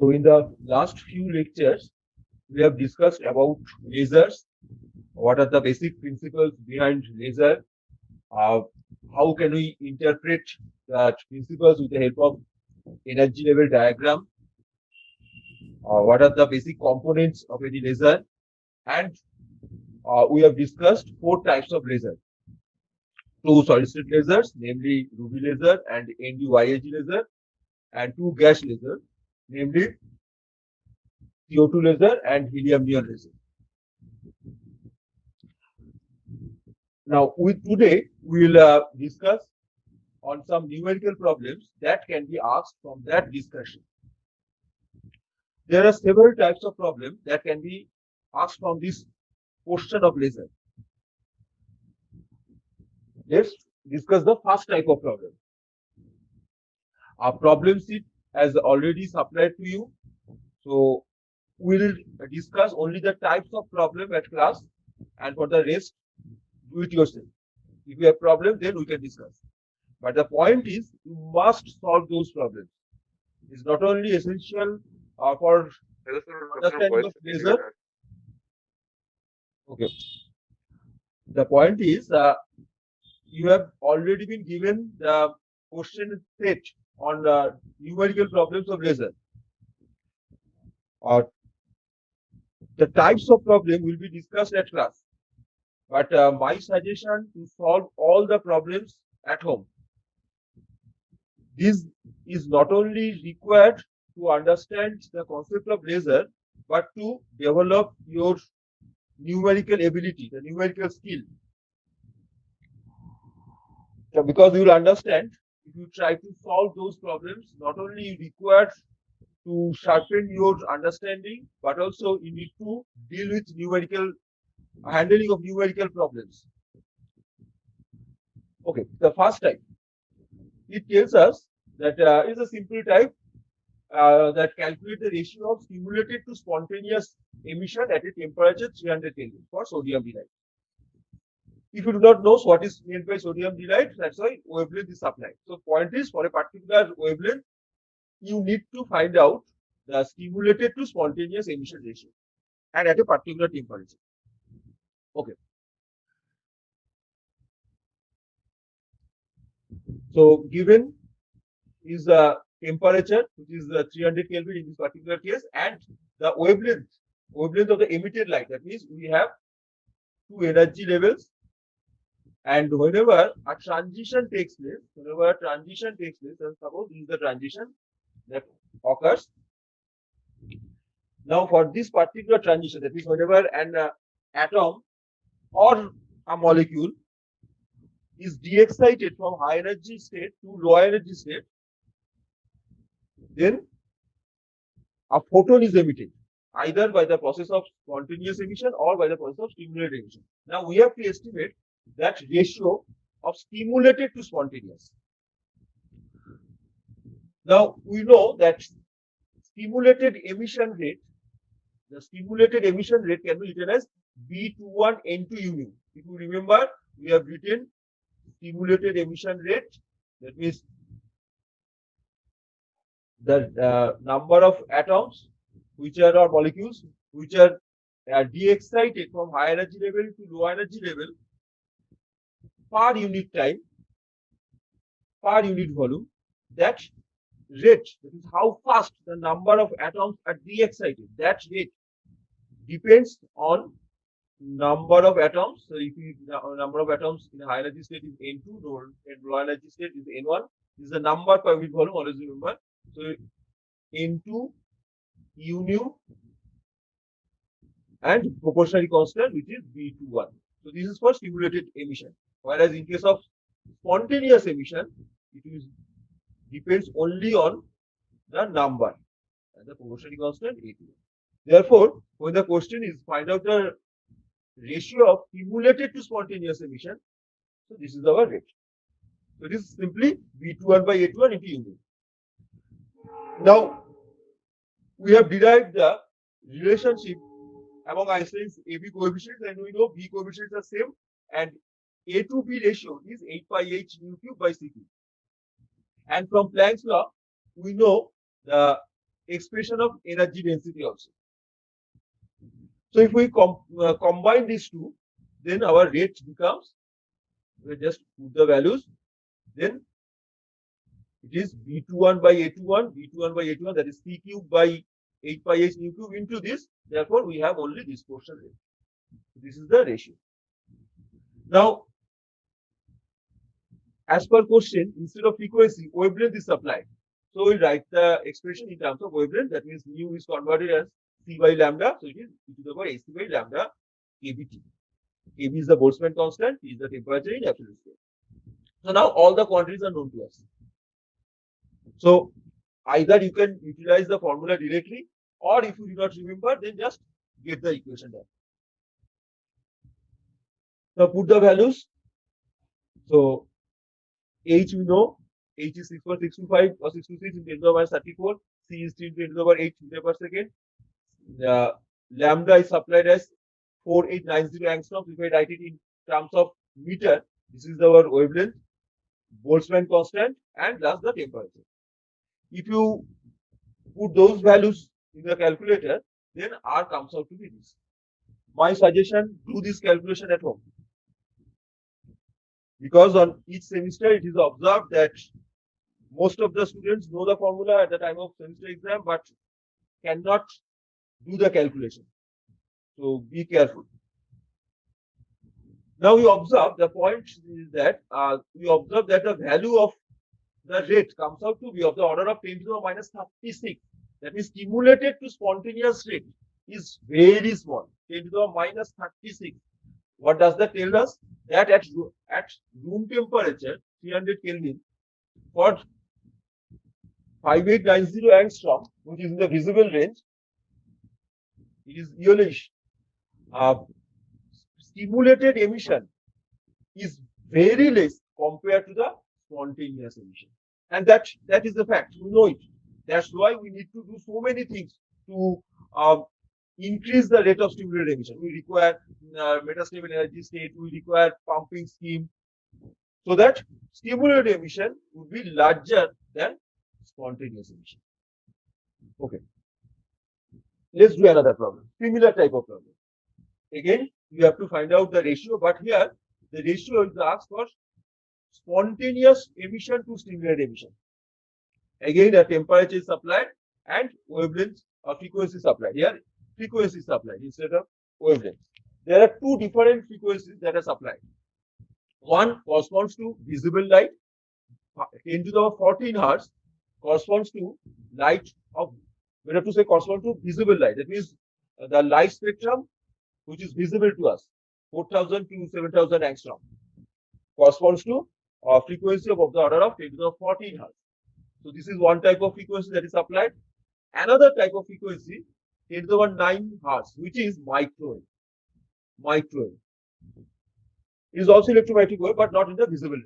So in the last few lectures, we have discussed about lasers. What are the basic principles behind laser? Uh, how can we interpret the principles with the help of energy level diagram? What are the basic components of any laser? And we have discussed four types of laser. Two solid-state lasers, namely ruby laser and ND-YAG laser, and two gas lasers, namely CO2 laser and helium neon laser. Now, today we will discuss on some numerical problems that can be asked from that discussion. There are several types of problems that can be asked from this portion of laser. Let's discuss the first type of problem. Our problem sheet has already supplied to you. So we'll discuss only the types of problem at class, and for the rest, do it yourself. If you have problem, then we can discuss. But the point is, you must solve those problems. It's not only essential for understanding of laser. Okay. The point is, you have already been given the question set on numerical problems of laser. The types of problem will be discussed at class. But my suggestion to solve all the problems at home. This is not only required to understand the concept of laser, but to develop your numerical ability, the numerical skill. So because you will understand, if you try to solve those problems, not only you require to sharpen your understanding, but also you need to deal with numerical handling of numerical problems. Okay, the first type. It tells us that is a simple type that calculates the ratio of stimulated to spontaneous emission at a temperature 300 Kelvin for sodium delight. If you do not know what is meant by sodium delight, that's why wavelength is supplied. So point is, for a particular wavelength, you need to find out the stimulated to spontaneous emission ratio and at a particular temperature. Okay. So given is the temperature, which is 300 Kelvin in this particular case, and the wavelength of the emitted light. That means we have two energy levels, and whenever a transition takes place, and suppose this is the transition that occurs. Now, for this particular transition, that means whenever an atom or a molecule is de-excited from high energy state to low energy state, then a photon is emitted either by the process of spontaneous emission or by the process of stimulated emission. Now we have to estimate that ratio of stimulated to spontaneous. Now we know that stimulated emission rate, the stimulated emission rate can be written as B21 N2 mu. If you remember, we have written stimulated emission rate, that means the number of atoms which are or molecules which are de-excited from high energy level to low energy level per unit time, per unit volume. That rate, that is how fast the number of atoms are de-excited, that rate depends on number of atoms. So if the number of atoms in high energy state is N2, and low energy state is N1, this is the number per unit volume, always remember. So N2 U nu and proportionally constant, which is B21. So this is for stimulated emission. Whereas in case of spontaneous emission, it is depends only on the number and the proportionally constant A2. Therefore, when the question is find out the ratio of stimulated to spontaneous emission, so this is our rate. So it is simply B21 by A21 into U. Now, we have derived the relationship among Einstein's AB coefficients, and we know B coefficients are same, and A to B ratio is 8 pi h mu cube by C cube. And from Planck's law, we know the expression of energy density also. So if we combine these two, then our rate becomes, we just put the values, then it is B21 by A21, B21 by A21, that is C cube by 8 pi h nu cube into this. Therefore, we have only this portion rate. This is the ratio. Now, as per question, instead of frequency, wavelength is supplied. So we write the expression in terms of wavelength. That means mu is converted as C by lambda. So it is e to the power AC by lambda kBT. kB is the Boltzmann constant. T is the temperature in absolute scale. So now all the quantities are known to us. So either you can utilize the formula directly, or if you do not remember, then just get the equation done. Now put the values. So H we know, H is 6.625 or 626 in 10 to the minus 34. C is 10 to the power 8 meter per second. Lambda is supplied as 4890 angstroms. If I write it in terms of meter, this is our wavelength, Boltzmann constant, and plus the temperature. If you put those values in the calculator, then R comes out to be this. My suggestion, do this calculation at home. Because on each semester, it is observed that most of the students know the formula at the time of semester exam, but cannot do the calculation. So be careful. Now we observe, the point is that we observe that the value of the rate comes out to be of the order of 10 to the minus 36. That means stimulated to spontaneous rate is very small, 10 to the minus 36. What does that tell us? That at room temperature, 300 Kelvin, for 5890 angstrom, which is in the visible range, it is yellowish. Stimulated emission is very less compared to the spontaneous emission. And that is the fact. We know it. That's why we need to do so many things to increase the rate of stimulated emission. We require metastable energy state, we require pumping scheme, so that stimulated emission would be larger than spontaneous emission. Okay. Let's do another problem. Similar type of problem. Again, you have to find out the ratio, but here the ratio is asked for spontaneous emission to stimulated emission. Again, the temperature is supplied and wavelength or frequency supplied. Here, frequency is supplied instead of wavelength. There are two different frequencies that are supplied. One corresponds to visible light, 10 to the power 14 hertz, corresponds to light of, we have to say corresponds to visible light. That means the light spectrum which is visible to us, 4000 to 7000 angstrom, corresponds to a frequency of the order of 10 to the 14 hertz. So this is one type of frequency that is applied. Another type of frequency, 10 to the power 9 hertz, which is microwave. Microwave. It is also electromagnetic wave, but not in the visible range.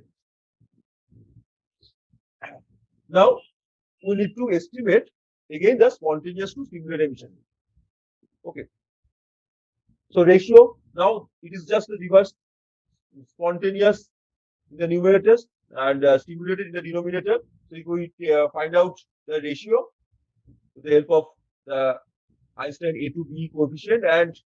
Now, we need to estimate again the spontaneous to stimulated emission. Okay. So ratio, now it is just the reverse, spontaneous in the numerators and stimulated in the denominator. So if we find out the ratio with the help of the Einstein A to B coefficient and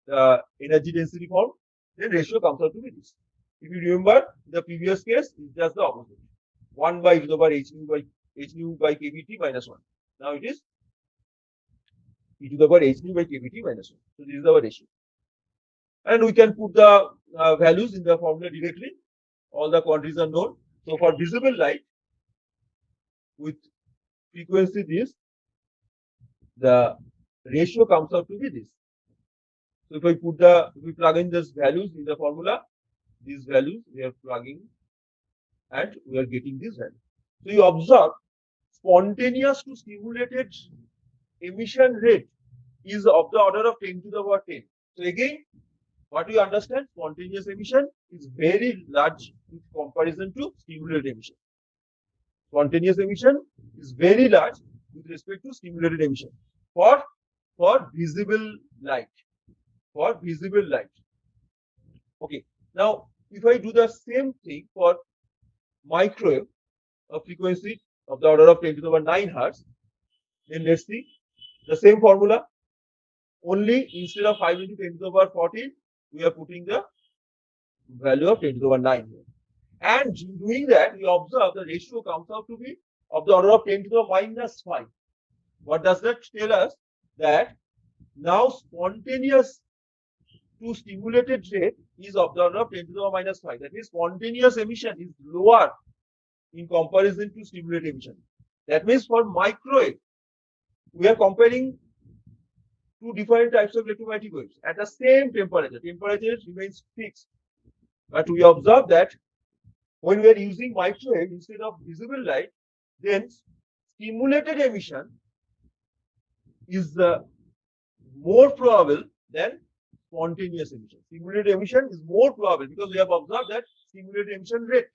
the energy density form, then ratio comes out to be this. If you remember, the previous case is just the opposite. 1 by e to the power h nu by kBt minus 1. Now it is e to the power h nu by kBt minus 1. So this is our ratio. And we can put the values in the formula directly. All the quantities are known. So for visible light with frequency this, the ratio comes out to be this. So if we plug in these values in the formula, these values we are plugging and we are getting this value. So you observe spontaneous to stimulated emission rate is of the order of 10 to the power 10. So again, what we understand, spontaneous emission is very large in comparison to stimulated emission. Spontaneous emission is very large with respect to stimulated emission for visible light. For visible light. Okay. Now, if I do the same thing for microwave, a frequency of the order of 10 to the power 9 hertz, Then let's see the same formula. Only instead of 5 into 10 to the power 14, we are putting the value of 10 to the power 9 here. And doing that, we observe the ratio comes out to be of the order of 10 to the minus 5. What does that tell us? That now spontaneous to stimulated rate is of the order of 10 to the minus 5. That means spontaneous emission is lower in comparison to stimulated emission. That means for microwave, we are comparing two different types of electromagnetic waves at the same temperature. Temperature remains fixed. But we observe that when we are using microwave instead of visible light, then stimulated emission is more probable than spontaneous emission. Stimulated emission is more probable because we have observed that stimulated emission rate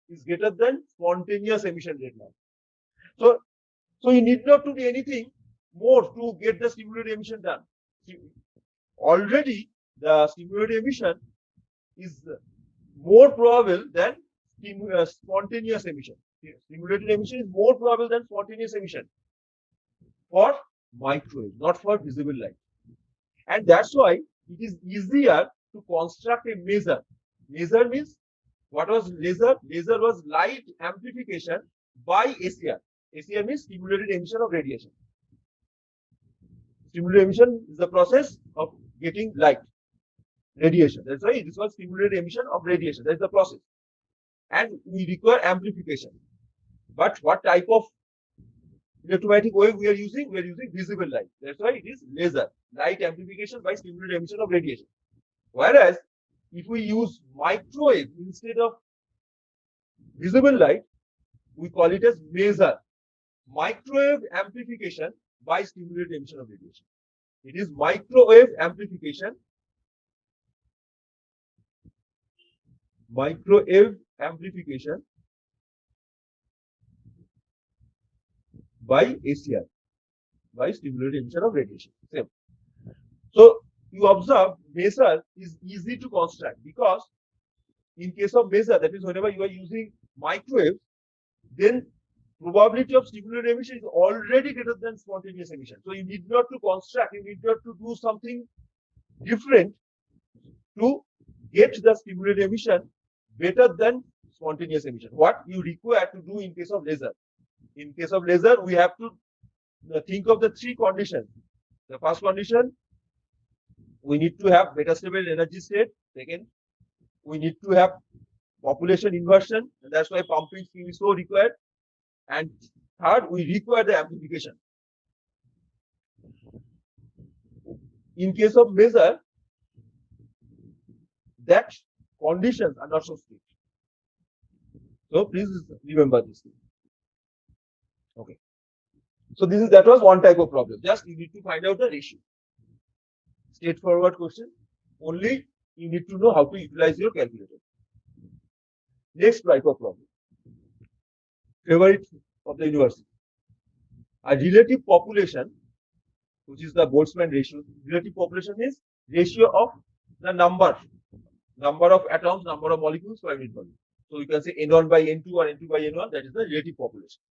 is greater than spontaneous emission rate now. So you need not to do anything more to get the stimulated emission done. Already the stimulated emission is more probable than spontaneous emission. Stimulated emission is more probable than spontaneous emission for microwave, not for visible light. And that's why it is easier to construct a measure. Measure means, what was laser? Laser was light amplification by ACR. ACR means stimulated emission of radiation. Stimulated emission is the process of getting light, radiation. That's why it is called stimulated emission of radiation. That's the process. And we require amplification. But what type of electromagnetic wave we are using? We are using visible light. That's why it is laser, light amplification by stimulated emission of radiation. Whereas if we use microwave instead of visible light, we call it as measure, microwave amplification by stimulated emission of radiation. It is microwave amplification, by ACR, by stimulated emission of radiation. Same. So you observe measure is easy to construct because in case of measure, that is whenever you are using microwave, then probability of stimulated emission is already greater than spontaneous emission. So you need not to construct, you need not to do something different to get the stimulated emission better than spontaneous emission. What you require to do in case of laser? In case of laser, we have to think of the three conditions. The first condition, we need to have metastable energy state. Second, we need to have population inversion, and that's why pumping scheme is so required. And third, we require the amplification. In case of measure, that conditions are not so strict. So please remember this thing. Okay. So that was one type of problem. Just you need to find out the ratio. Straightforward question. Only you need to know how to utilize your calculator. Next type of problem. Favorite of the university. A relative population, which is the Boltzmann ratio. Relative population is ratio of the number of atoms, number of molecules per unit volume. So you can say N1 by N2 or N2 by N1. That is the relative population.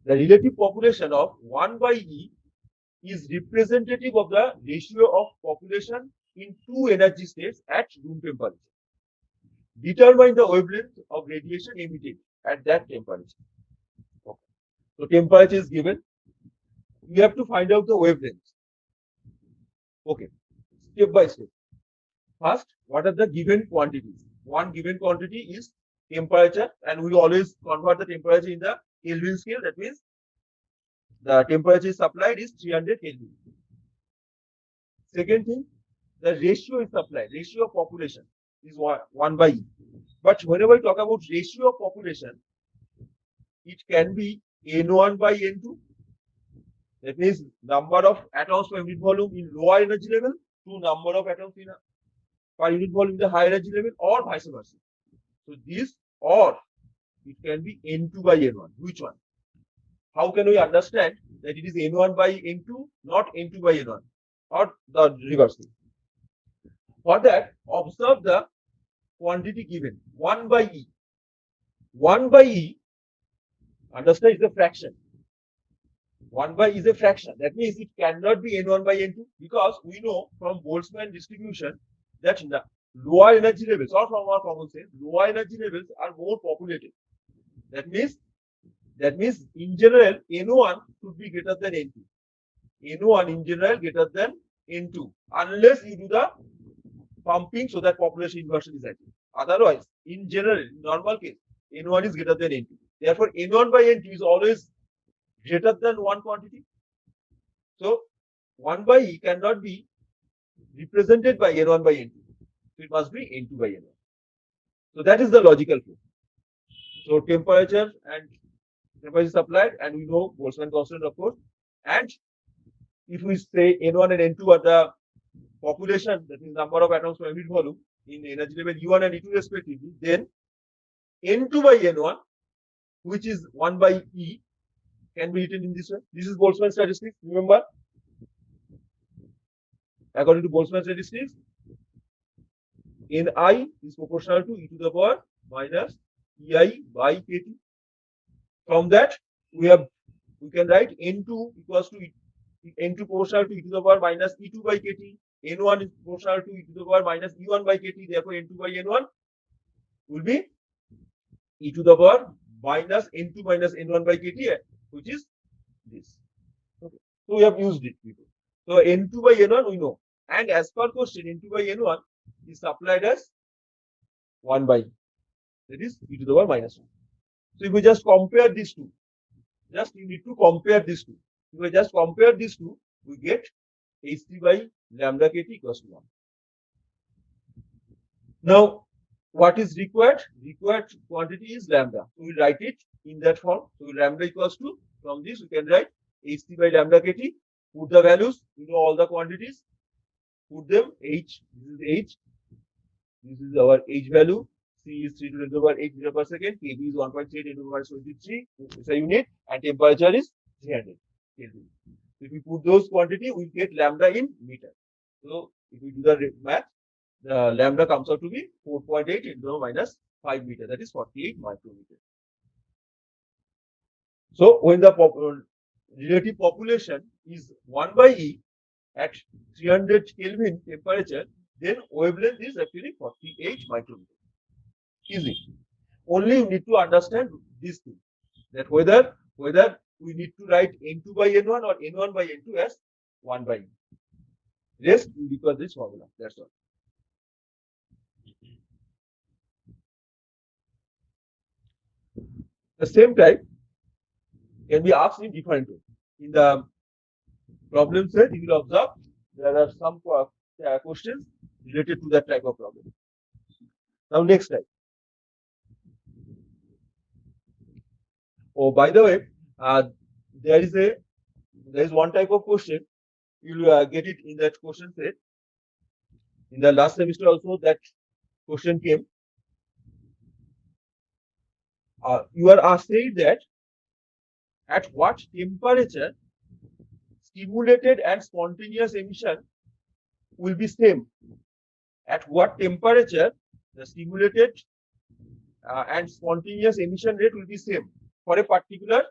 The relative population of 1 by E is representative of the ratio of population in two energy states at room temperature. Determine the wavelength of radiation emitted at that temperature. Okay. So temperature is given. You have to find out the wavelength. Okay. Step by step. First, what are the given quantities? One given quantity is temperature, and we always convert the temperature in the Kelvin scale. That means the temperature supplied is 300 Kelvin. Second thing, the ratio is supplied. Ratio of population is 1 by E. But whenever we talk about ratio of population, it can be N1 by N2. That means number of atoms per unit volume in lower energy level to number of atoms in per unit volume in the higher energy level, or vice versa. So this, or it can be N2 by N1. Which one? How can we understand that it is N1 by N2, not N2 by N1, or the reverse? For that, observe the quantity given, 1 by E. 1 by E, understand, is a fraction. 1 by is a fraction. That means it cannot be N1 by N2 because we know from Boltzmann distribution that lower energy levels, or from our common sense, lower energy levels are more populated. That means in general N1 should be greater than N2. N1 in general greater than N2 unless you do the pumping so that population inversion is achieved. Otherwise, in general, in normal case, N1 is greater than N2. Therefore, N1 by N2 is always greater than one quantity. So, 1 by E cannot be represented by N1 by N2. So, it must be N2 by N1. So, that is the logical flow. So, temperature is supplied, and we know Boltzmann constant, of course. And if we say N1 and N2 are the population, that is number of atoms per unit volume in energy level E1 and E2 respectively, then N2 by N1, which is 1 by E, can be written in this way. This is Boltzmann statistics, remember? According to Boltzmann statistics, Ni is proportional to e to the power minus Ei by kT. From that, we can write N2 equals to N2 proportional to e to the power minus E2 by kT. N1 is proportional to e to the power minus E1 by kT. Therefore, N2 by N1 will be e to the power minus N2 minus N1 by kT, which is this. Okay. So we have used it before. So N2 by N1 we know. And as per question, N2 by N1 is supplied as 1 by E. That is e to the power minus 1. So if we just compare these two, you need to compare these two. If we just compare these two, we get H3 by lambda kT equals to 1. Now, what is required? Required quantity is lambda. So we write it in that form. So lambda equals to, from this we can write H3 by lambda kT. Put the values, you know all the quantities. Put them, H, this is H. This is our H value. C is 3 to the power 8 meter per second. Kb is 1.8 into the power 23. It's a unit. And temperature is 300 Kelvin. If we put those quantity, we get lambda in meter. So if we do the math, the lambda comes out to be 4.8 into minus 5 meter. That is 48 micrometer. So when the relative population is 1 by E at 300 Kelvin temperature, then wavelength is actually 48 micrometer. Easy. Only you need to understand this thing, that whether we need to write N2 by N1 or N1 by N2 as 1 by E. Rest you require this formula. That's all. The same type can be asked in different ways. In the problem set, you will observe there are some questions related to that type of problem. Now, next type. Oh, by the way, there is one type of question. You'll get it in that question set. In the last semester also, that question came. You are asked that at what temperature stimulated and spontaneous emission will be same. At what temperature the stimulated and spontaneous emission rate will be same for a particular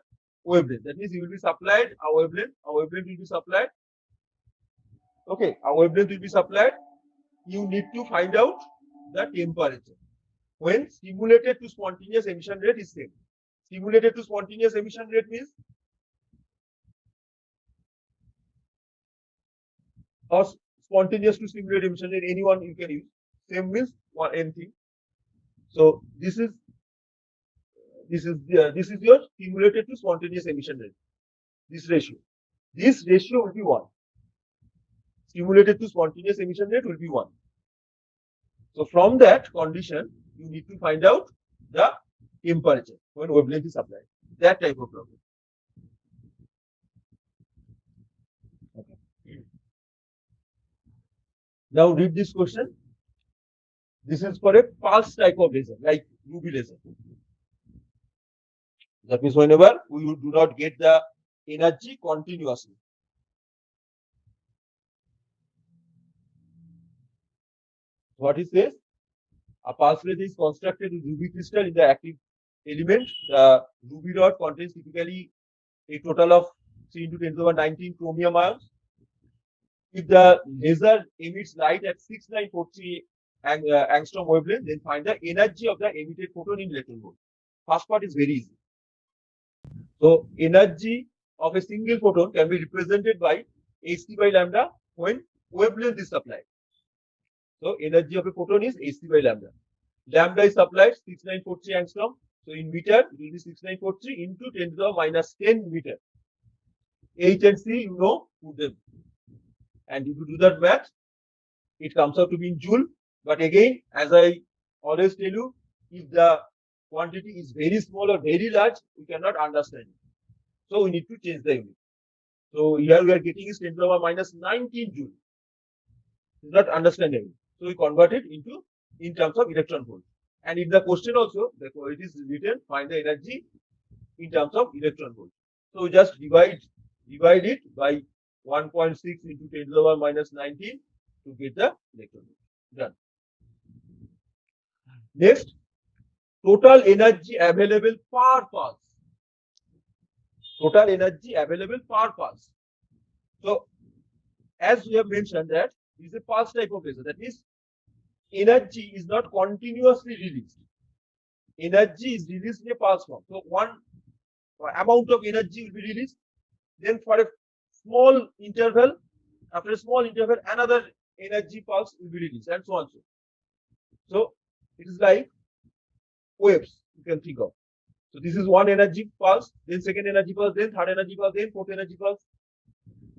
wavelength. That means you will be supplied a wavelength. A wavelength will be supplied. Okay, a wavelength will be supplied. You need to find out the temperature when stimulated to spontaneous emission rate is same. Stimulated to spontaneous emission rate means, or spontaneous to stimulated emission rate, anyone you can use. Same means one anything. So this is your stimulated to spontaneous emission rate. This ratio will be 1. Stimulated to spontaneous emission rate will be 1. So from that condition, you need to find out the temperature when wavelength is applied. That type of problem. Okay. Now read this question. This is for a pulse type of laser, like UV laser. That means whenever we do not get the energy continuously. What it says? A pulse laser is constructed with ruby crystal in the active element. The ruby rod contains typically a total of 3 into 10 to the power 19 chromium ions. If the laser emits light at 6943 angstrom wavelength, then find the energy of the emitted photon in electron volt. First part is very easy. So energy of a single photon can be represented by hc by lambda when wavelength is supplied. So energy of a photon is hc by lambda. Lambda is supplied 6943 angstrom. So in meter, it will be 6943 into 10 to the minus 10 meter. H and C, you know, put them. And if you do that math, it comes out to be in joule. But again, as I always tell you, if the quantity is very small or very large, we cannot understand it. So we need to change the unit. So here we are getting is 10 to the power minus 19 joule. It's not understandable. So we convert it into in terms of electron volt. And in the question also, it is written find the energy in terms of electron volt. So we just divide it by 1.6 into 10 to the power minus 19 to get the electron volt. Done. Next, total energy available per pulse. Total energy available per pulse. So, as we have mentioned that this is a pulse type of laser. That means energy is not continuously released. Energy is released in a pulse form. So, one amount of energy will be released. Then for a small interval, after a small interval, another energy pulse will be released, and so on. So it is like waves you can think of. So this is one energy pulse, then second energy pulse, then third energy pulse, then fourth energy pulse.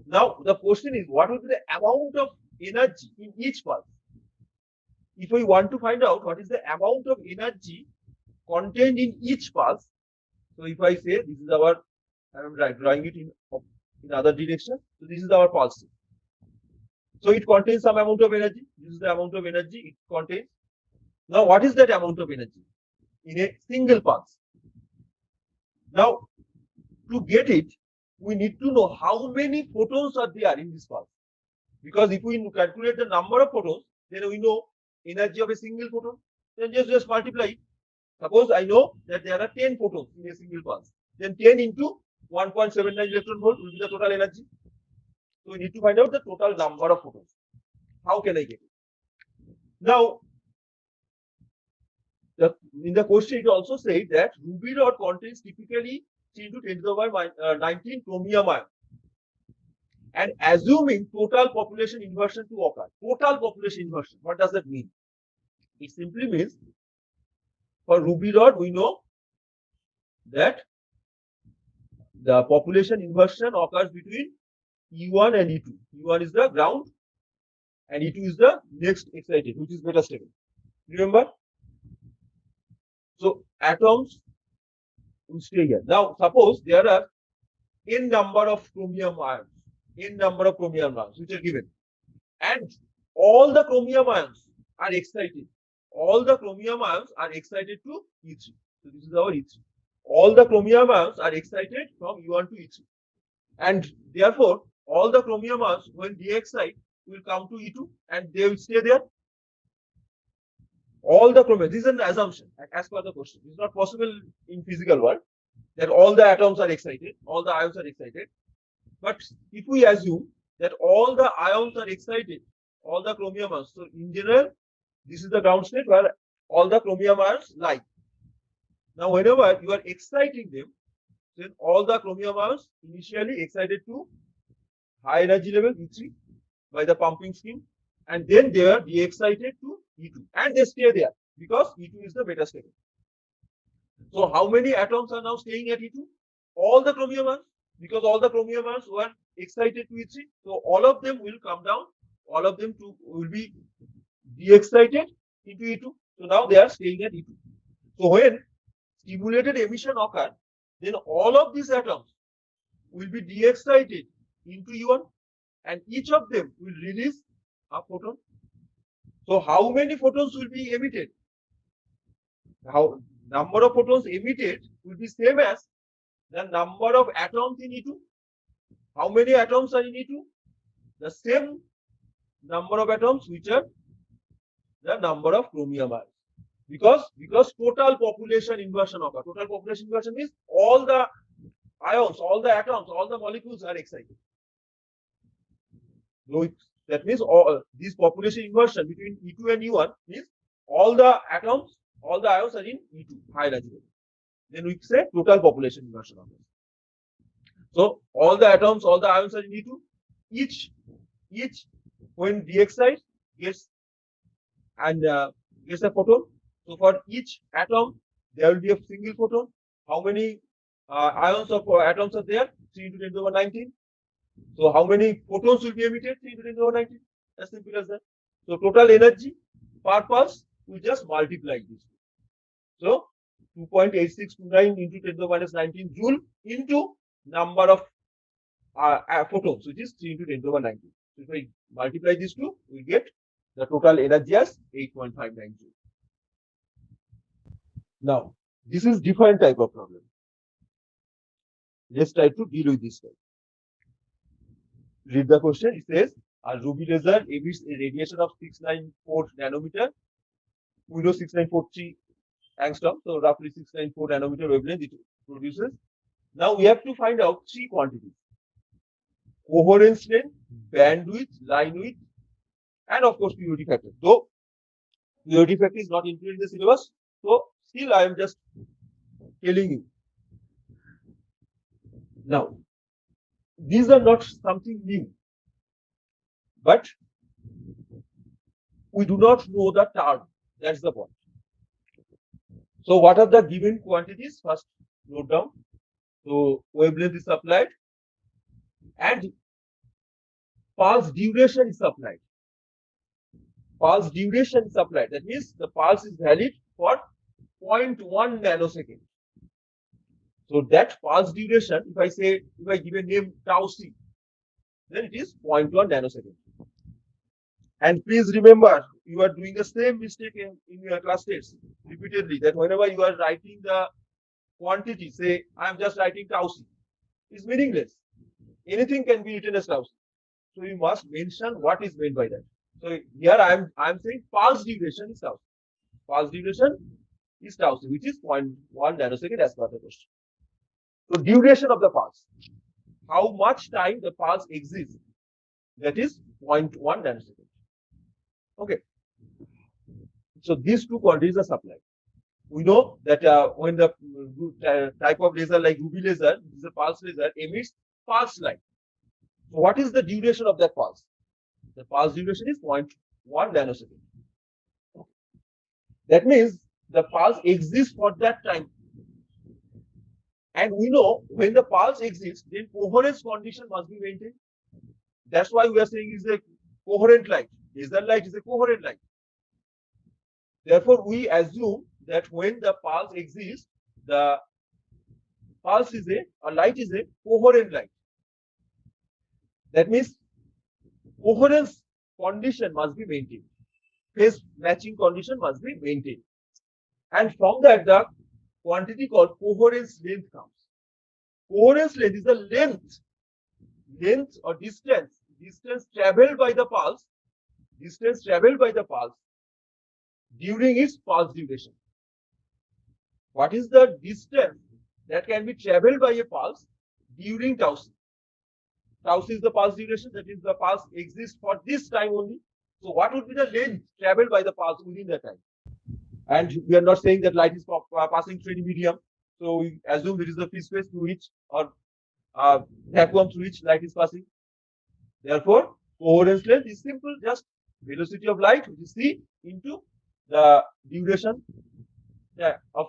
Now the question is, what will be the amount of energy in each pulse? If we want to find out what is the amount of energy contained in each pulse, so if I say this is our, I am drawing it in other direction. So this is our pulse. So it contains some amount of energy. This is the amount of energy it contains. Now what is that amount of energy in a single pulse? Now to get it, we need to know how many photons are there in this pulse. Because if we calculate the number of photons, then we know energy of a single photon. Then just multiply it. Suppose I know that there are 10 photons in a single pulse. Then 10 into 1.79 electron volt will be the total energy. So we need to find out the total number of photons. How can I get it? Now, in the question, it also said that ruby rod contains typically 3 into 10 to the power 19 chromium ion. And assuming total population inversion to occur. Total population inversion, what does that mean? It simply means for ruby rod, we know that the population inversion occurs between E1 and E2. E1 is the ground and E2 is the next excited, which is beta stable. Remember? So atoms will stay here. Now suppose there are n number of chromium ions, which are given, and all the chromium ions are excited. All the chromium ions are excited to E3. So this is our E3. All the chromium ions are excited from E1 to E3. And therefore, all the chromium ions, when de-excite, will come to E2 and they will stay there. All the chromium, this is an assumption as per the question. It is not possible in physical world that all the atoms are excited, all the ions are excited. But if we assume that all the ions are excited, all the chromium ions, so in general, this is the ground state where all the chromium ions lie. Now, whenever you are exciting them, then all the chromium ions initially excited to high energy level E3 by the pumping scheme, and then they are de-excited to E2, and they stay there because E2 is the beta stable. So how many atoms are now staying at E2? All the chromium ions, because all the chromium ions were excited to E3, so all of them will come down, all of them will be de-excited into E2. So now they are staying at E2. So when stimulated emission occurs, then all of these atoms will be de-excited into E1, and each of them will release a photon. So how many photons will be emitted? How number of photons emitted will be same as the number of atoms in E2. How many atoms are in E2? The same number of atoms, which are the number of chromium ions. Because total population inversion occurs. Total population inversion means all the ions, all the atoms, all the molecules are excited. So that means all this population inversion between E2 and E1 means all the atoms, all the ions are in E2, high energy level. Then we say total population inversion of this. So all the atoms, all the ions are in E2. Each when d excite gets and gets a photon. So for each atom there will be a single photon. How many ions of atoms are there? 3 into 10 to the power 19. So how many photons will be emitted? 3 into 10 to the power 19. As simple as that. So total energy per pulse, we just multiply this. So 2.8629 into 10 to the minus 19 joule into number of photons, which is 3 into 10 to the power 19. So if I multiply these two, we get the total energy as 8.59 joule. Now, this is different type of problem. Let's try to deal with this type. Read the question. It says, a ruby laser emits a radiation of 694 nanometer. We know 6943 angstrom, so roughly 694 nanometer wavelength it produces. Now we have to find out three quantities: coherence length, bandwidth, line width, and of course purity factor. Though purity factor is not included in the syllabus, so still I am just telling you. Now, these are not something new, but we do not know the term. That's the point. So what are the given quantities? First, note down. So wavelength is supplied and pulse duration is supplied. Pulse duration is supplied. That means the pulse is valid for 0.1 nanosecond. So that pulse duration, if I give a name tau c, then it is 0.1 nanosecond. And please remember, you are doing the same mistake in your class tests repeatedly, that whenever you are writing the quantity, say, I am just writing tau c, is meaningless. Anything can be written as tau c. So you must mention what is meant by that. So here I am saying pulse duration is tau c. Pulse duration is tau c, which is 0.1 nanosecond as per the question. So duration of the pulse, how much time the pulse exists, that is 0.1 nanosecond. Okay. So these two quantities are supplied. We know that when the type of laser like ruby laser, this is a pulse laser, emits pulse light. So what is the duration of that pulse? The pulse duration is 0.1 nanosecond. That means the pulse exists for that time. And we know when the pulse exists, then coherence condition must be maintained. That's why we are saying is a coherent light. Laser light is a coherent light. Therefore, we assume that when the pulse exists, the pulse is a light is a coherent light. That means coherence condition must be maintained. Phase matching condition must be maintained. And from that, the quantity called coherence length comes. Coherence length is the length or distance traveled by the pulse, during its pulse duration. What is the distance that can be traveled by a pulse during tau c? Tau c is the pulse duration, that is the pulse exists for this time only. So what would be the length traveled by the pulse within that time? And we are not saying that light is passing through any medium. So we assume there is a free space through which or vacuum through which light is passing. Therefore, coherence length is simple, just velocity of light, which is c, into the duration of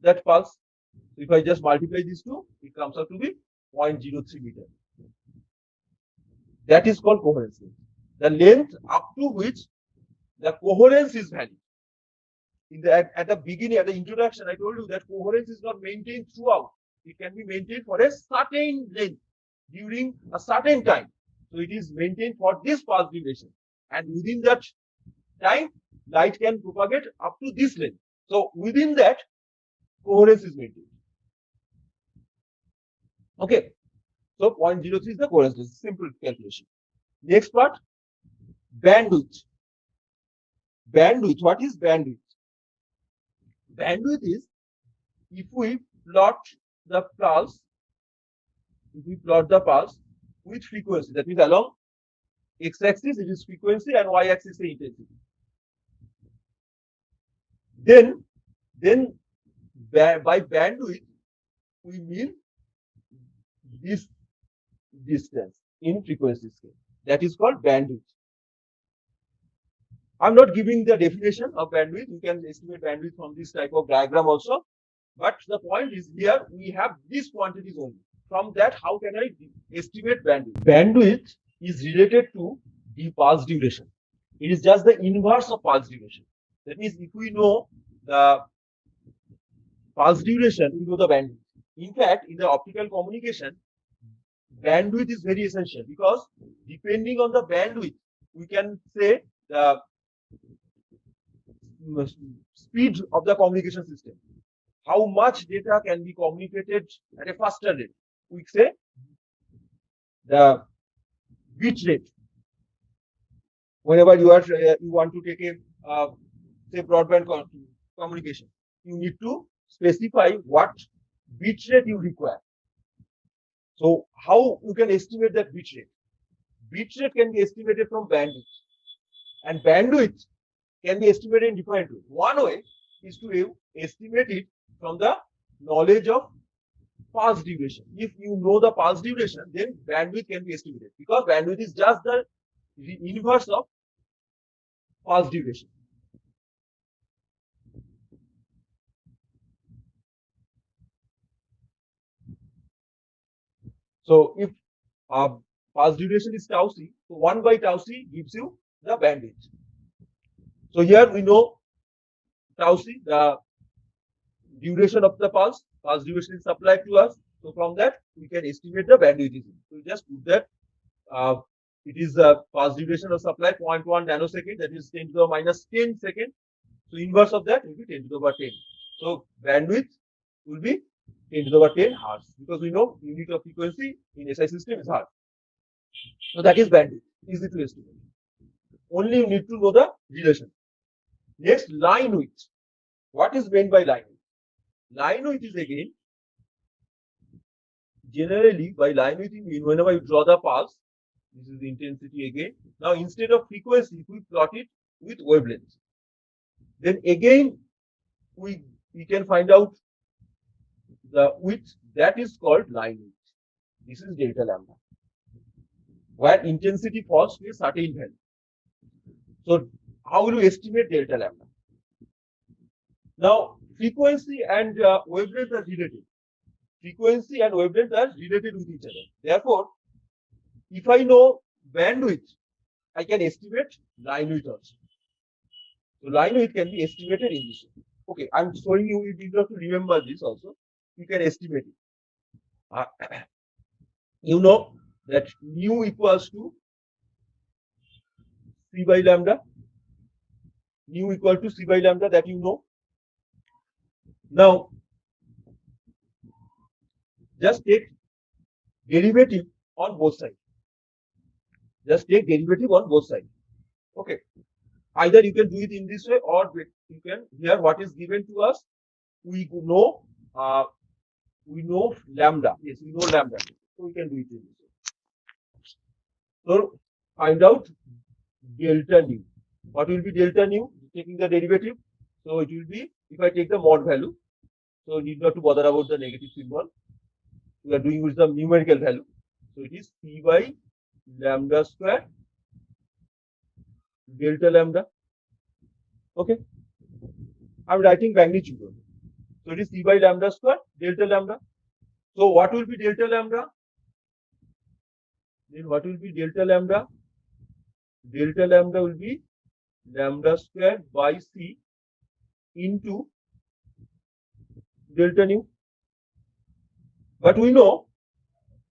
that pulse. So if I just multiply these two, it comes out to be 0.03 meter. That is called coherence length. The length up to which the coherence is valid. At the beginning, at the introduction, I told you that coherence is not maintained throughout. It can be maintained for a certain length during a certain time. So it is maintained for this pulse duration. And within that time, light can propagate up to this length. So within that, coherence is maintained. Okay. So 0.03 is the coherence. This is simple calculation. Next part, bandwidth. Bandwidth. What is bandwidth? Bandwidth is if we plot the pulse if we plot the pulse with frequency, that means along x-axis it is frequency and y-axis is intensity. Then by bandwidth we mean this distance in frequency scale. That is called bandwidth. I'm not giving the definition of bandwidth. You can estimate bandwidth from this type of diagram also. But the point is here we have these quantities only. From that, how can I estimate bandwidth? Bandwidth is related to the pulse duration. It is just the inverse of pulse duration. That means if we know the pulse duration, we know the bandwidth. In fact, in the optical communication, bandwidth is very essential because depending on the bandwidth, we can say the speed of the communication system. How much data can be communicated at a faster rate? We say the bit rate. Whenever you want to take a say broadband communication, you need to specify what bit rate you require. So how you can estimate that bit rate? Bit rate can be estimated from bandwidth, and bandwidth can be estimated in different ways. One way is to estimate it from the knowledge of pulse duration. If you know the pulse duration, then bandwidth can be estimated because bandwidth is just the inverse of pulse duration. So if pulse duration is tau c, so 1 by tau c gives you the bandwidth. So here we know tau c, the duration of the pulse duration is supplied to us. So from that we can estimate the bandwidth. So we just put that it is the pulse duration of supply 0.1 nanosecond, that is 10 to the minus 10 second. So inverse of that will be 10 to the power 10. So bandwidth will be 10 to the power 10 hertz because we know unit of frequency in SI system is hertz. So that is bandwidth, easy to estimate. Only you need to know the relation. Next, line width. What is meant by line width? Line width is again, generally by line width you mean whenever you draw the pulse, this is the intensity again. Now instead of frequency, if we plot it with wavelength, then again we can find out the width, that is called line width. This is delta lambda, where intensity falls to a certain value. So how will you estimate delta lambda? Now frequency and wavelength are related. Frequency and wavelength are related with each other. Therefore, if I know bandwidth, I can estimate line width also. So line width can be estimated in this way. Okay, I'm showing you, you need to remember this also. You can estimate it. You know that mu equals to c by lambda. Mu equal to c by lambda, that you know. Now, just take derivative on both sides. Just take derivative on both sides. Okay. Either you can do it in this way or you can, here what is given to us, we know lambda. Yes, we know lambda. So we can do it in this way. So find out delta nu. What will be delta nu? Taking the derivative. So it will be, if I take the mod value, so you need not to bother about the negative symbol. We are doing with the numerical value. So it is c by lambda square delta lambda. Okay. I'm writing magnitude. So it is c by lambda square delta lambda. So what will be delta lambda? Then what will be delta lambda? Delta lambda will be lambda square by c into delta nu. But we know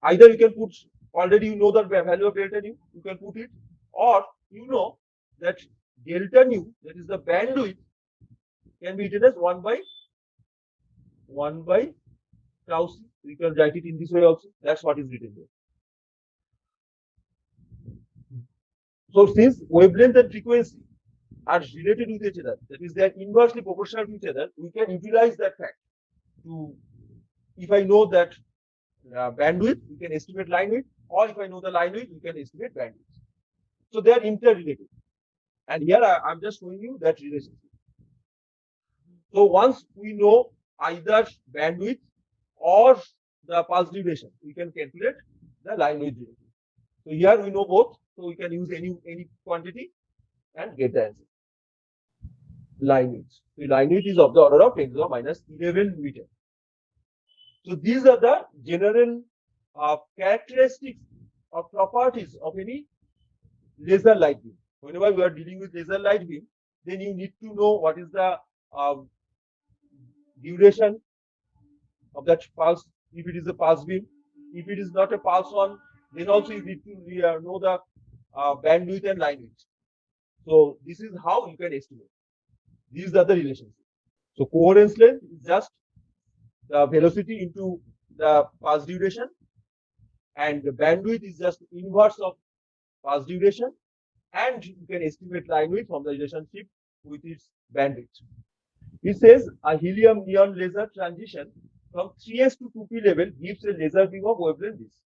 either you can put, already you know the value of delta nu, you can put it, or you know that delta nu, that is the bandwidth, can be written as 1 by tau c. You can write it in this way also. That's what is written there. So since wavelength and frequency are related with each other, that is they are inversely proportional to each other, we can utilize that fact to, if I know that bandwidth, we can estimate line width, or if I know the line width, we can estimate bandwidth. So they are interrelated. And here I'm just showing you that relationship. So once we know either bandwidth or the pulse duration, we can calculate the line width. So here we know both, so we can use any quantity and get the answer. Line width. So line width is of the order of 10 to the minus 11 meter. So these are the general characteristics or properties of any laser light beam. Whenever we are dealing with laser light beam, then you need to know what is the duration of that pulse, if it is a pulse beam. If it is not a pulse one, then also you need to know the bandwidth and line width. So this is how you can estimate. These are the relationships. So coherence length is just the velocity into the pulse duration, and the bandwidth is just inverse of pulse duration, and you can estimate line width from the relationship with its bandwidth. It says a helium neon laser transition from 3s to 2p level gives a laser beam of wavelength this.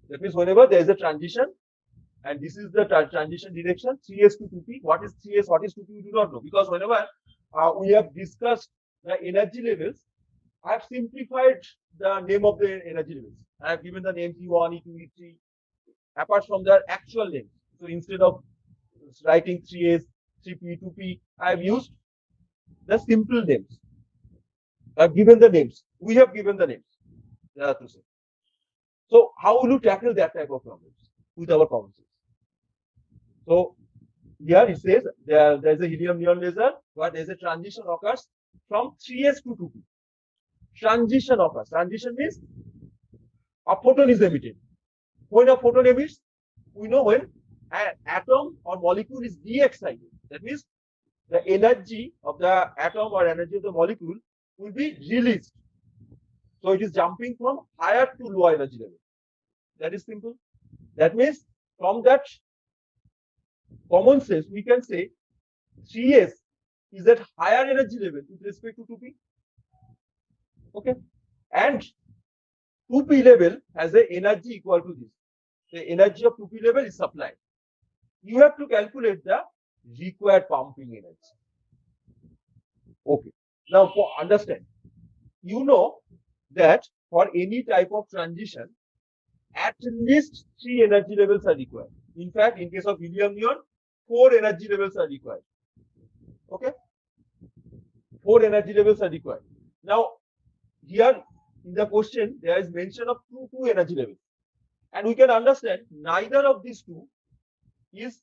That means whenever there is a transition, and this is the transition direction, 3s to 2p. What is 3s, what is 2p, we do not know, because whenever we have discussed the energy levels, I have simplified the name of the energy levels. I have given the name E1, E2, E3, apart from their actual names. So instead of writing 3s, 3p, 2p, I have used the simple names. I have given the names. We have given the names. To say. So how will you tackle that type of problems with our common sense? So here it says there is a helium neon laser where there is a transition occurs from 3s to 2p. Transition occurs. Transition means a photon is emitted. When a photon emits, we know when an atom or molecule is de-excited. That means the energy of the atom or energy of the molecule will be released. So it is jumping from higher to lower energy level. That is simple. That means from that common sense, we can say 3s is at higher energy level with respect to 2p. Okay. And 2p level has an energy equal to this. The energy of 2p level is supplied. You have to calculate the required pumping energy. Okay. Now, for understand, you know that for any type of transition, at least 3 energy levels are required. In fact, in case of helium neon, 4 energy levels are required. Okay? 4 energy levels are required. Now, here in the question, there is mention of two energy levels. And we can understand neither of these two is,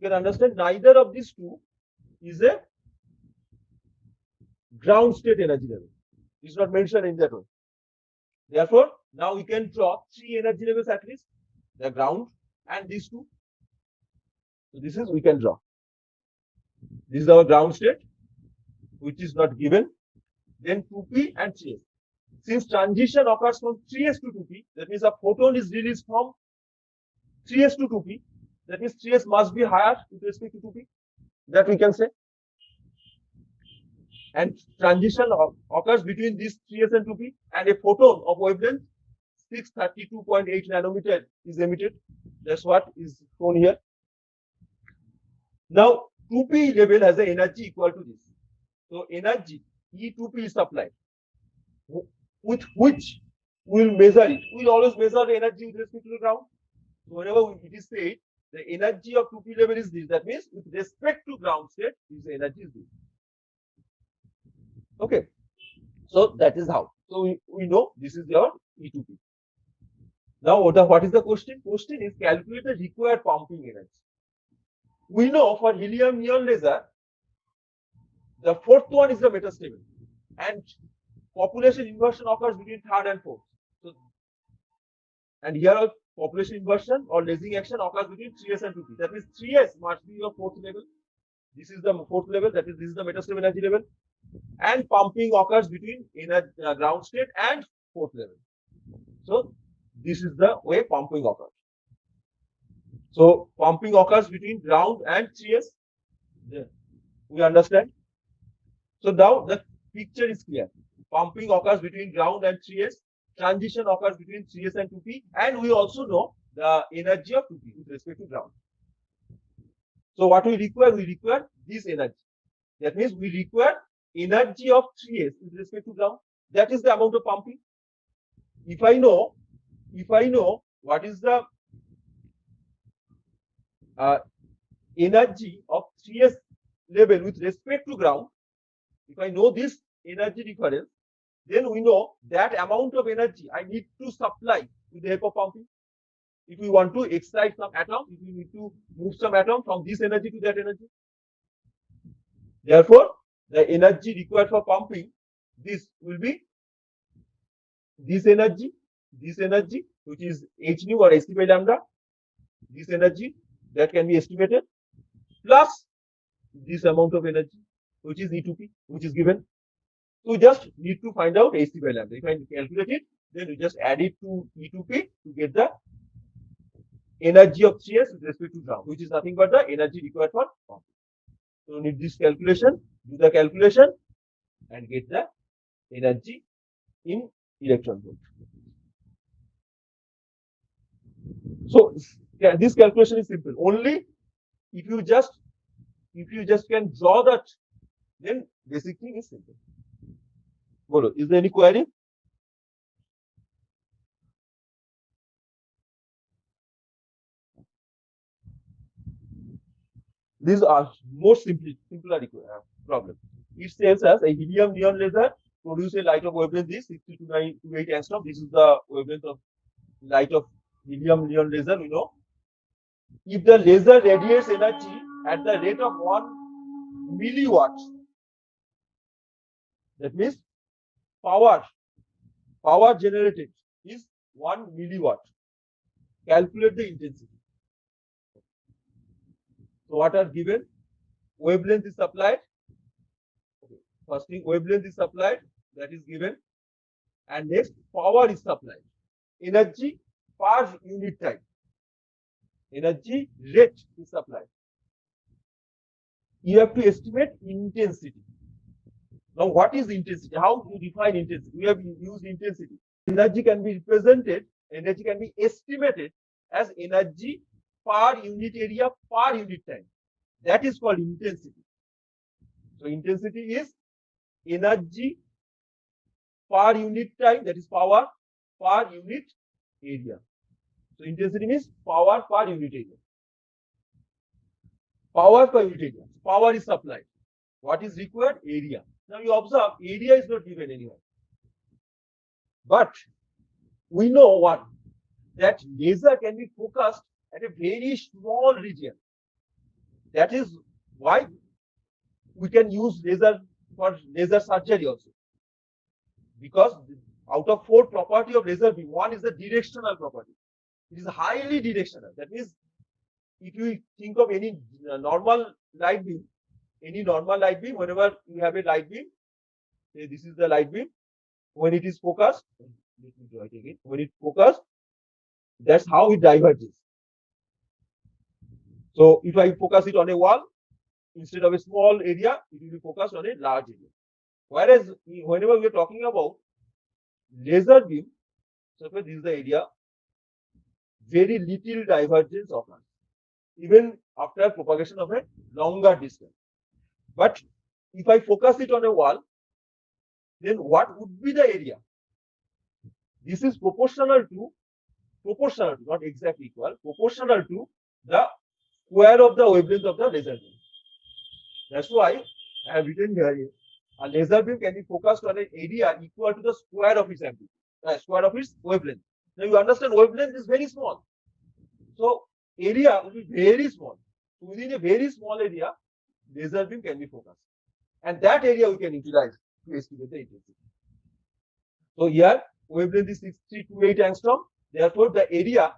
a ground state energy level. It's not mentioned in that one. Therefore, now we can draw 3 energy levels at least, the ground and these two. So this is, we can draw. This is our ground state, which is not given. Then 2p and 3s. Since transition occurs from 3s to 2p, that means a photon is released from 3s to 2p. That means 3s must be higher with respect to 2p. That we can say. And transition occurs between these 3s and 2p, and a photon of wavelength 632.8 nanometer is emitted. That's what is shown here. Now, 2p level has an energy equal to this. So, energy E2p is supplied, with which we will measure it. We will always measure the energy with respect to the ground. So, whenever it is said the energy of 2p level is this, that means with respect to ground state, this energy is this. Okay. So, that is how. So, we know this is your E2p. Now, what is the question? Question is calculate the required pumping energy. We know for helium neon laser, the fourth one is the metastable, and population inversion occurs between third and fourth. So, and here population inversion or lasing action occurs between 3s and 2p. That means 3s must be your fourth level. This is the fourth level. That is, this is the metastable energy level, and pumping occurs between ground state and fourth level. So, this is the way pumping occurs. So, pumping occurs between ground and 3s. Yeah. We understand. So, now the picture is clear. Pumping occurs between ground and 3s. transition occurs between 3s and 2p, and we also know the energy of 2p with respect to ground. So what we require this energy. That means we require energy of 3s with respect to ground. That is the amount of pumping. If I know what is the energy of 3s level with respect to ground, if I know this energy difference, then we know that amount of energy I need to supply with the help of pumping. If we want to excite some atom, if we need to move some atom from this energy to that energy. Therefore, the energy required for pumping, this will be this energy, which is h nu or h by lambda, this energy that can be estimated, plus this amount of energy, which is E2P, which is given. So we just need to find out h by lambda. If I calculate it, then we just add it to E2P to get the energy of 3s with respect to ground, which is nothing but the energy required for pumping. So need this calculation, do the calculation, and get the energy in electron volt. So yeah, this calculation is simple. Only if you just can draw that, then basic thing is simple. Bolo, is there any query? These are more simpler problem. It tells us a helium neon laser produce a light of wavelength this 62.928 angstrom. This is the wavelength of light of helium neon laser. We know if the laser radiates energy at the rate of 1 milliwatt, that means power generated is 1 milliwatt. Calculate the intensity. So what are given? Wavelength is supplied. First thing, wavelength is supplied, that is given. And next, power is supplied. Energy per unit time. Energy rate is supplied. You have to estimate intensity. Now, what is intensity? How do you define intensity? We have used intensity. Energy can be represented, energy can be estimated as energy per unit area per unit time. That is called intensity. So intensity is energy per unit time, that is power per unit area. So intensity means power per unit area. Power per unit area. Power is supplied. What is required? Area. Now you observe, area is not given anywhere. But we know what? That laser can be focused at a very small region. That is why we can use laser for laser surgery also. Because out of 4 property of laser beam, one is the directional property. It is highly directional. That means if you think of any normal light beam, whenever you have a light beam, say this is the light beam, when it is focused, let me draw it again. When it focused, that's how it diverges. So if I focus it on a wall, instead of a small area, it will be focused on a large area. Whereas whenever we are talking about laser beam, so this is the area, very little divergence occurs, even after propagation of a longer distance. But if I focus it on a wall, then what would be the area? This is proportional to, not exactly equal, proportional to the square of the wavelength of the laser beam. That's why I have written here, a laser beam can be focused on an area equal to the square of its amplitude, square of its wavelength. Now you understand wavelength is very small. So area will be very small. Within a very small area, laser beam can be focused. And that area we can utilize to estimate the intensity. So here, wavelength is 6328 angstrom. Therefore, the area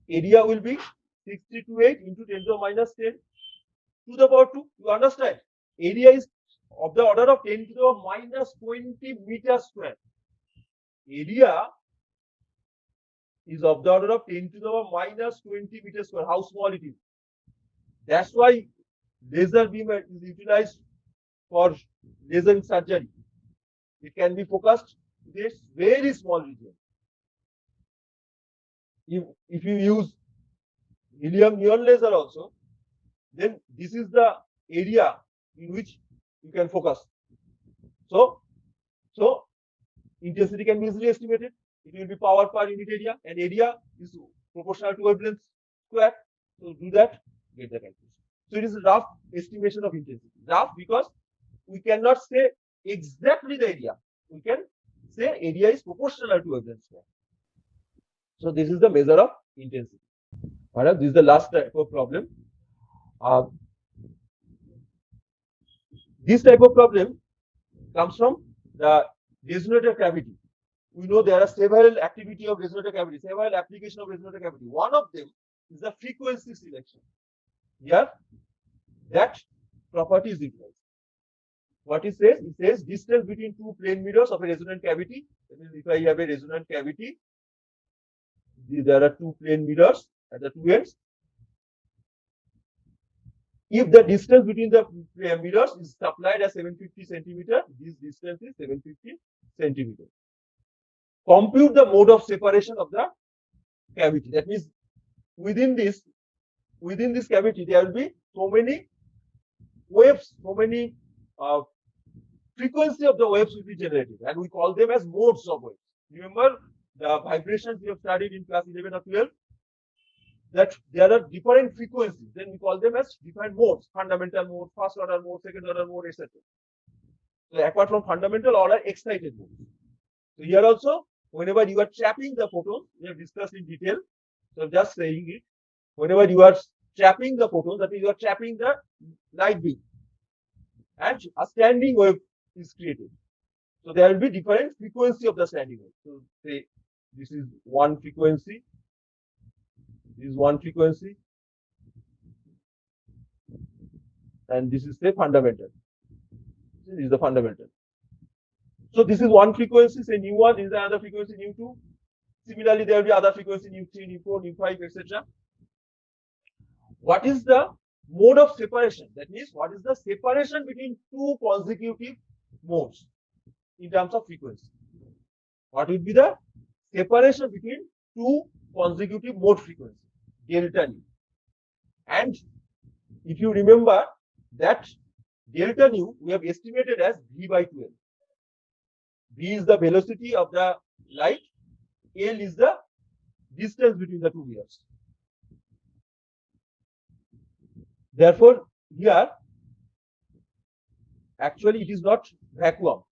will be 6328 into 10 to the minus 10 to the power 2. You understand? Area is of the order of 10 to the minus 20 meters square. Area is of the order of 10 to the minus 20 meters square. How small it is. That's why laser beam is utilized for laser surgery. It can be focused this very small region. If you use helium neon laser also, then this is the area in which you can focus. So intensity can be easily estimated. It will be power per unit area, and area is proportional to wavelength square. So do that, get the calculation. So it is a rough estimation of intensity. Rough because we cannot say exactly the area. We can say area is proportional to wavelength square. So this is the measure of intensity. Alright, this is the last type of problem. This type of problem comes from the resonator cavity. We know there are several activity of resonator cavity, several application of resonator cavity. One of them is the frequency selection. Here, that property is utilized. What it says? It says distance between two plane mirrors of a resonant cavity. That means if I have a resonant cavity, there are two plane mirrors at the two ends. If the distance between the mirrors is supplied as 750 centimeter, this distance is 750 centimeter. Compute the mode of separation of the cavity. That means within this cavity, there will be so many waves, so many frequency of the waves will be generated, and we call them as modes of waves. Remember the vibrations we have studied in class 11 or 12, that there are different frequencies. Then we call them as different modes: fundamental mode, first order mode, second order mode, etc. So apart from fundamental, all are excited modes. So here also, whenever you are trapping the photons, we have discussed in detail. So just saying it, whenever you are trapping the photons, that means you are trapping the light beam, and a standing wave is created. So there will be different frequency of the standing wave. So say this is one frequency, this is one frequency, and this is the fundamental. This is the fundamental. So this is one frequency, say nu1, this is another frequency, nu2. Similarly, there will be other frequency, nu3, nu4, nu5, etc. What is the mode of separation? That means what is the separation between two consecutive modes in terms of frequency? What will be the separation between two consecutive mode frequencies? Delta nu. And if you remember that delta nu we have estimated as v by 12. V is the velocity of the light, L is the distance between the two mirrors. Therefore, here actually it is not vacuum.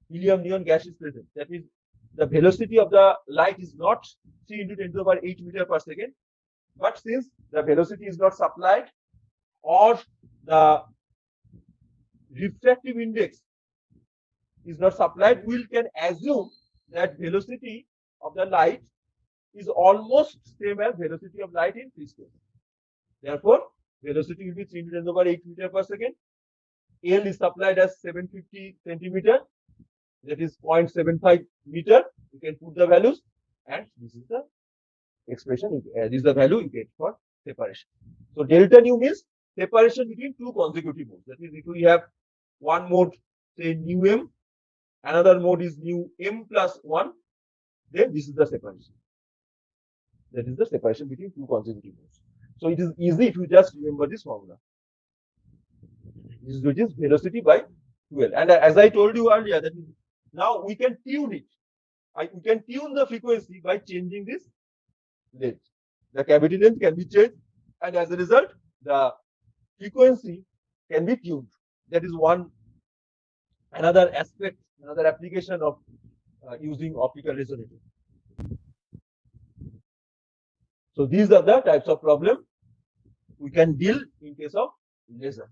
Helium neon gas is present. That means the velocity of the light is not 3 into 10 to the power 8 meter per second. But since the velocity is not supplied, or the refractive index is not supplied, we can assume that velocity of the light is almost same as velocity of light in free space. Therefore, velocity will be 3 into 10 to the power 8 meter per second. L is supplied as 750 centimeter, that is 0.75 meter. You can put the values, and this is the expression, this is the value you get for separation. So delta nu means separation between two consecutive modes. That means if we have one mode, say nu m, another mode is nu m plus 1, then this is the separation. That is the separation between two consecutive modes. So it is easy if you just remember this formula. This is velocity by 12. And as I told you earlier, that is, now we can tune it. We can tune the frequency by changing this length. The cavity length can be changed, and as a result, the frequency can be tuned. That is another aspect, another application of using optical resonator. So these are the types of problem we can deal in case of laser.